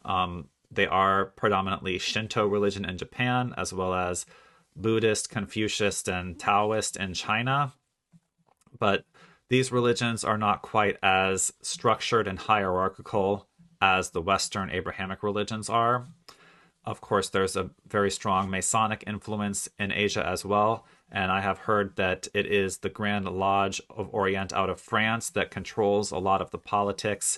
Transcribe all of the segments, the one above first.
They are predominantly Shinto religion in Japan, as well as Buddhist, Confucianist, and Taoist in China. But these religions are not quite as structured and hierarchical as the Western Abrahamic religions are. Of course, there's a very strong Masonic influence in Asia as well, and I have heard that it is the Grand Lodge of Orient out of France that controls a lot of the politics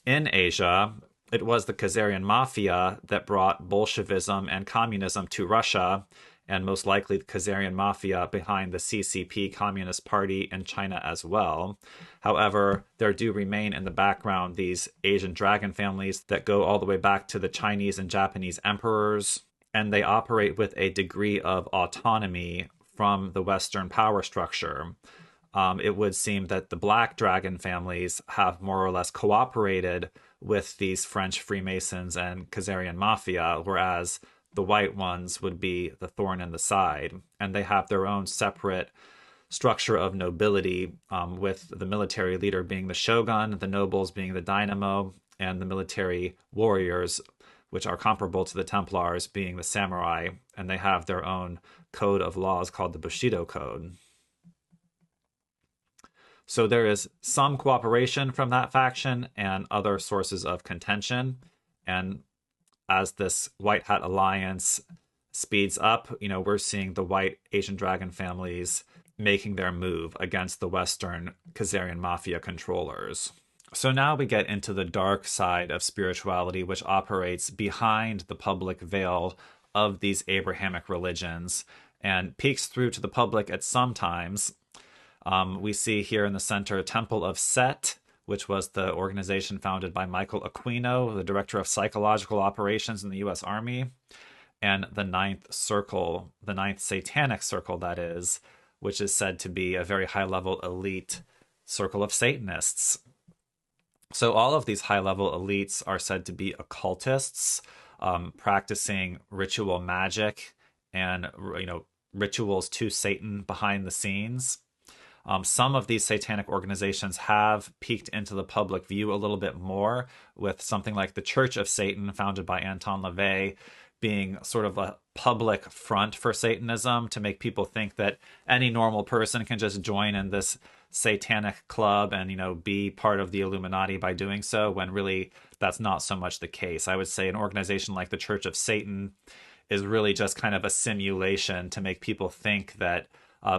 in Asia. It was the Khazarian Mafia that brought Bolshevism and communism to Russia, and most likely the Khazarian Mafia behind the CCP Communist Party in China as well. However, there do remain in the background these Asian dragon families that go all the way back to the Chinese and Japanese emperors, and they operate with a degree of autonomy from the Western power structure. It would seem that the Black Dragon families have more or less cooperated with these French Freemasons and Khazarian Mafia, whereas the white ones would be the thorn in the side. And they have their own separate structure of nobility, with the military leader being the shogun, the nobles being the daimyo, and the military warriors, which are comparable to the Templars, being the samurai. And they have their own code of laws called the Bushido Code. So there is some cooperation from that faction and other sources of contention. And as this White Hat Alliance speeds up, we're seeing the white Asian dragon families making their move against the Western Khazarian Mafia controllers. So now we get into the dark side of spirituality, which operates behind the public veil of these Abrahamic religions and peeks through to the public at some times. We see here in the center Temple of Set, which was the organization founded by Michael Aquino, the director of psychological operations in the U.S. Army, and the ninth circle, the ninth satanic circle, that is, which is said to be a very high-level elite circle of Satanists. So all of these high-level elites are said to be occultists, practicing ritual magic and rituals to Satan behind the scenes. Some of these satanic organizations have peeked into the public view a little bit more, with something like the Church of Satan, founded by Anton LaVey, being sort of a public front for Satanism to make people think that any normal person can just join in this satanic club and, be part of the Illuminati by doing so, when really that's not so much the case. I would say an organization like the Church of Satan is really just kind of a simulation to make people think that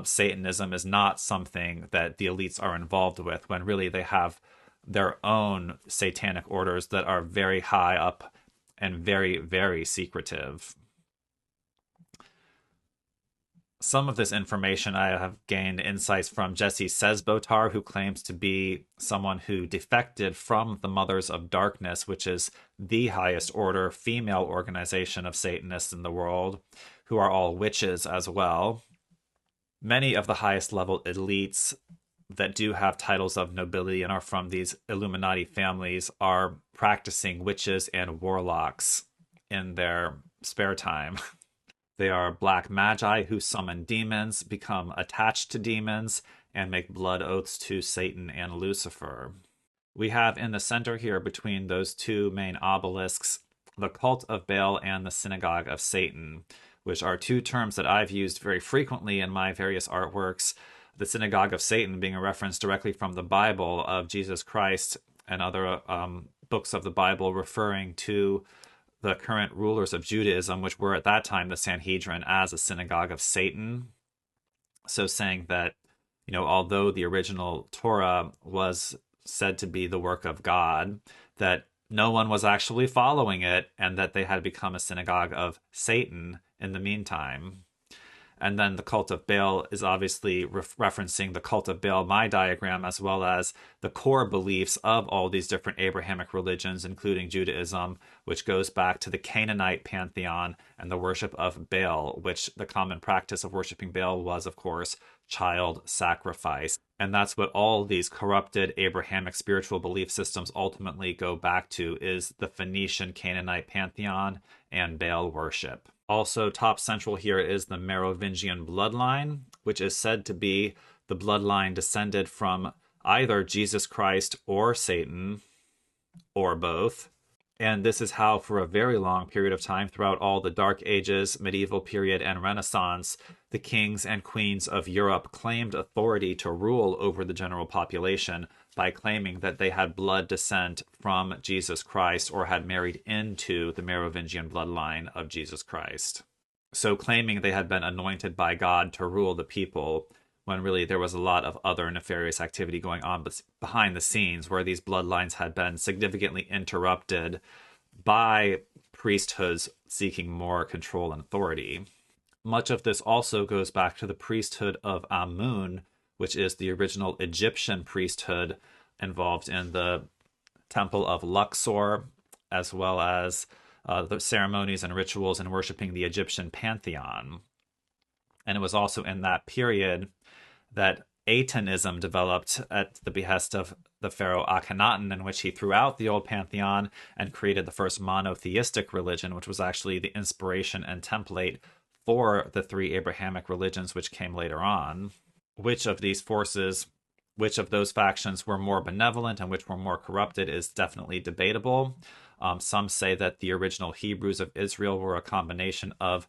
Satanism is not something that the elites are involved with, when really they have their own satanic orders that are very high up and very, very secretive. Some of this information I have gained insights from Jesse Sesbotar, who claims to be someone who defected from the Mothers of Darkness, which is the highest order female organization of Satanists in the world, who are all witches as well. Many of the highest level elites that do have titles of nobility and are from these Illuminati families are practicing witches and warlocks in their spare time. They are black magi who summon demons, become attached to demons, and make blood oaths to Satan and Lucifer. We have in the center here, between those two main obelisks, the cult of Baal and the synagogue of Satan, which are two terms that I've used very frequently in my various artworks. The synagogue of Satan being a reference directly from the Bible of Jesus Christ and other books of the Bible, referring to the current rulers of Judaism, which were at that time the Sanhedrin, as a synagogue of Satan. So saying that, although the original Torah was said to be the work of God, that no one was actually following it, and that they had become a synagogue of Satan in the meantime. And then the cult of Baal is obviously referencing the cult of Baal, my diagram, as well as the core beliefs of all these different Abrahamic religions, including Judaism, which goes back to the Canaanite pantheon and the worship of Baal, which the common practice of worshiping Baal was, of course, child sacrifice. And that's what all these corrupted Abrahamic spiritual belief systems ultimately go back to, is the Phoenician Canaanite pantheon and Baal worship. Also, top central here is the Merovingian bloodline, which is said to be the bloodline descended from either Jesus Christ or Satan, or both. And this is how, for a very long period of time, throughout all the Dark Ages, medieval period, and Renaissance, the kings and queens of Europe claimed authority to rule over the general population by claiming that they had blood descent from Jesus Christ or had married into the Merovingian bloodline of Jesus Christ. So claiming they had been anointed by God to rule the people, when really there was a lot of other nefarious activity going on behind the scenes, where these bloodlines had been significantly interrupted by priesthoods seeking more control and authority. Much of this also goes back to the priesthood of Amun, which is the original Egyptian priesthood involved in the temple of Luxor, as well as the ceremonies and rituals in worshiping the Egyptian pantheon. And it was also in that period that Atonism developed at the behest of the pharaoh Akhenaten, in which he threw out the old pantheon and created the first monotheistic religion, which was actually the inspiration and template for the three Abrahamic religions which came later on. Which of these forces, which of those factions were more benevolent and which were more corrupted is definitely debatable. Some say that the original Hebrews of Israel were a combination of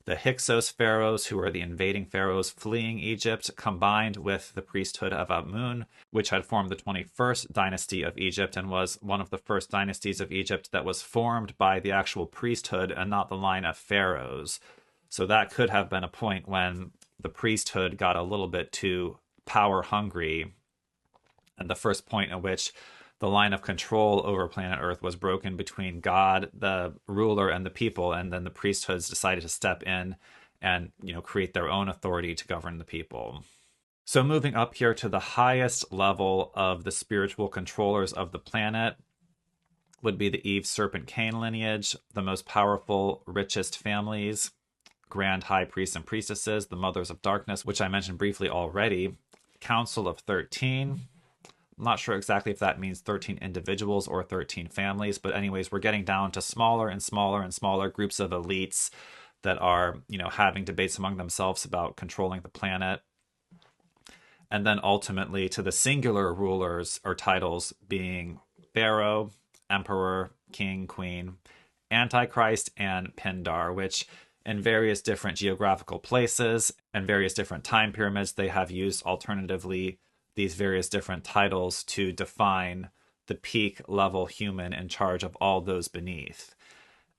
the Hyksos pharaohs, who were the invading pharaohs fleeing Egypt, combined with the priesthood of Amun, which had formed the 21st dynasty of Egypt and was one of the first dynasties of Egypt that was formed by the actual priesthood and not the line of pharaohs. So that could have been a point when the priesthood got a little bit too power hungry, and the first point at which the line of control over planet Earth was broken between God, the ruler, and the people, and then the priesthoods decided to step in and, create their own authority to govern the people. So moving up here to the highest level of the spiritual controllers of the planet would be the Eve Serpent Cain lineage, the most powerful, richest families, grand high priests and priestesses, the mothers of darkness, which I mentioned briefly already, Council of 13. I'm not sure exactly if that means 13 individuals or 13 families, but anyways, we're getting down to smaller and smaller and smaller groups of elites that are, having debates among themselves about controlling the planet. And then ultimately to the singular rulers or titles being Pharaoh, Emperor, King, Queen, Antichrist, and Pindar, which in various different geographical places and various different time pyramids, they have used alternatively these various different titles to define the peak level human in charge of all those beneath.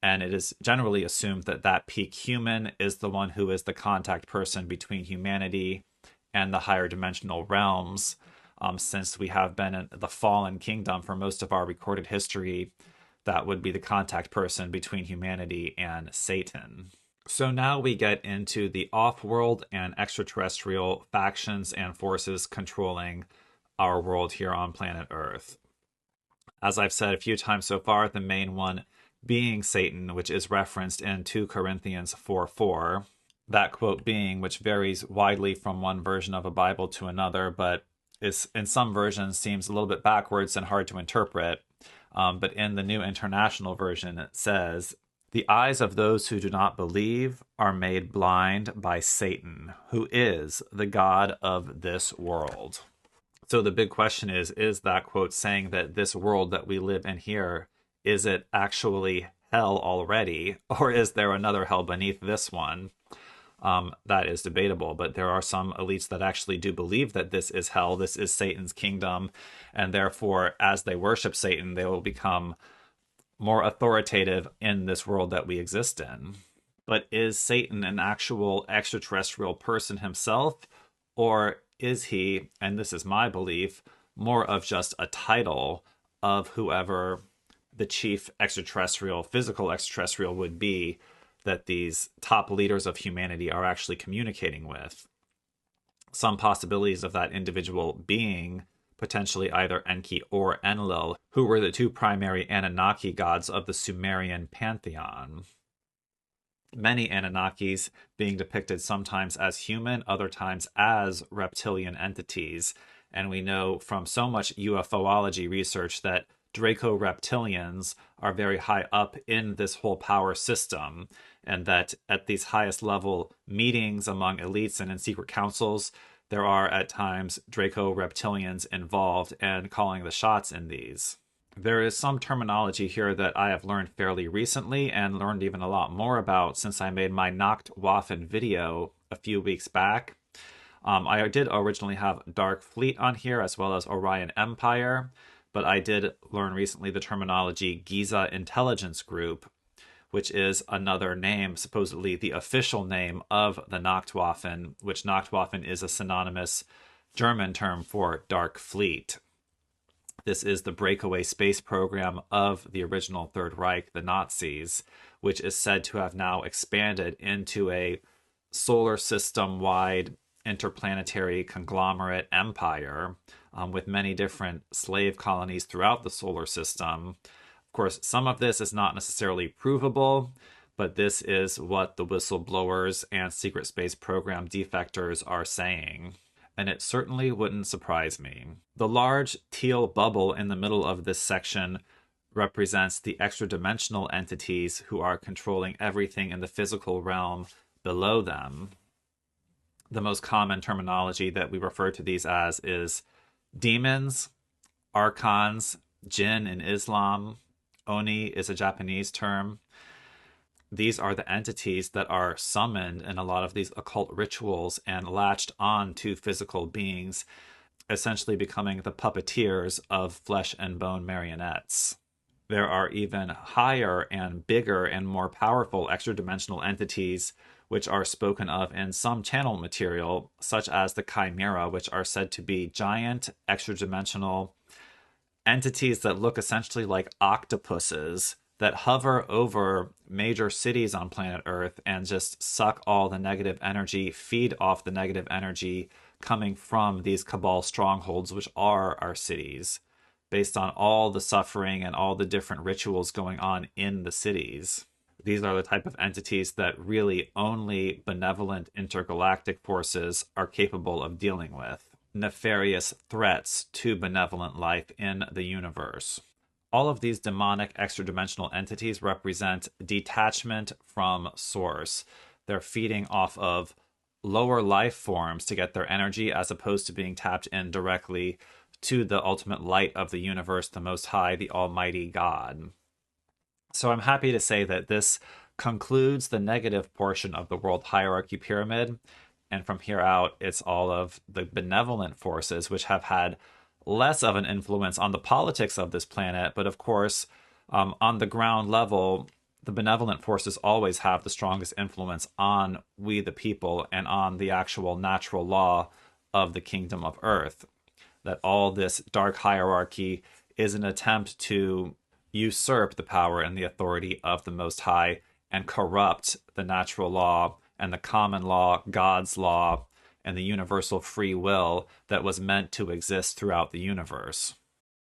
And it is generally assumed that that peak human is the one who is the contact person between humanity and the higher dimensional realms, since we have been in the fallen kingdom for most of our recorded history. That would be the contact person between humanity and Satan. So now we get into the off-world and extraterrestrial factions and forces controlling our world here on planet Earth. As I've said a few times so far, the main one being Satan, which is referenced in 2 Corinthians 4:4. That quote being, which varies widely from one version of a Bible to another, but is in some versions seems a little bit backwards and hard to interpret. But in the New International Version, it says, "The eyes of those who do not believe are made blind by Satan, who is the god of this world." So the big question is that quote saying that this world that we live in here, is it actually hell already? Or is there another hell beneath this one? That is debatable, but there are some elites that actually do believe that this is hell, this is Satan's kingdom, and therefore, as they worship Satan, they will become more authoritative in this world that we exist in. But is Satan an actual extraterrestrial person himself? Or is he, and this is my belief, more of just a title of whoever the chief extraterrestrial, physical extraterrestrial would be that these top leaders of humanity are actually communicating with? Some possibilities of that individual being potentially either Enki or Enlil, who were the 2 primary Anunnaki gods of the Sumerian pantheon. Many Anunnakis being depicted sometimes as human, other times as reptilian entities. And we know from so much UFOlogy research that Draco reptilians are very high up in this whole power system, and that at these highest level meetings among elites and in secret councils, there are at times Draco reptilians involved and calling the shots in these. There is some terminology here that I have learned fairly recently and learned even a lot more about since I made my Nachtwaffen video a few weeks back. I did originally have Dark Fleet on here as well as Orion Empire, but I did learn recently the terminology Giza Intelligence Group, which is another name, supposedly the official name of the Nachtwaffen, which Nachtwaffen is a synonymous German term for Dark Fleet. This is the breakaway space program of the original Third Reich, the Nazis, which is said to have now expanded into a solar system-wide interplanetary conglomerate empire with many different slave colonies throughout the solar system. Of course, some of this is not necessarily provable, but this is what the whistleblowers and secret space program defectors are saying. And it certainly wouldn't surprise me. The large teal bubble in the middle of this section represents the extra-dimensional entities who are controlling everything in the physical realm below them. The most common terminology that we refer to these as is demons, archons, jinn in Islam, oni is a Japanese term. These are the entities that are summoned in a lot of these occult rituals and latched on to physical beings, essentially becoming the puppeteers of flesh and bone marionettes. There are even higher and bigger and more powerful extra-dimensional entities which are spoken of in some channel material, such as the Chimera, which are said to be giant extra-dimensional entities that look essentially like octopuses that hover over major cities on planet Earth and just suck all the negative energy, feed off the negative energy coming from these Cabal strongholds, which are our cities, based on all the suffering and all the different rituals going on in the cities. These are the type of entities that really only benevolent intergalactic forces are capable of dealing with. Nefarious threats to benevolent life in the universe. All of these demonic extra-dimensional entities represent detachment from source. They're feeding off of lower life forms to get their energy as opposed to being tapped in directly to the ultimate light of the universe, the Most High, the Almighty God. So I'm happy to say that this concludes the negative portion of the world hierarchy pyramid. And from here out, it's all of the benevolent forces, which have had less of an influence on the politics of this planet, but of course, on the ground level, the benevolent forces always have the strongest influence on we the people and on the actual natural law of the kingdom of Earth. That all this dark hierarchy is an attempt to usurp the power and the authority of the Most High and corrupt the natural law and the common law, God's law, and the universal free will that was meant to exist throughout the universe.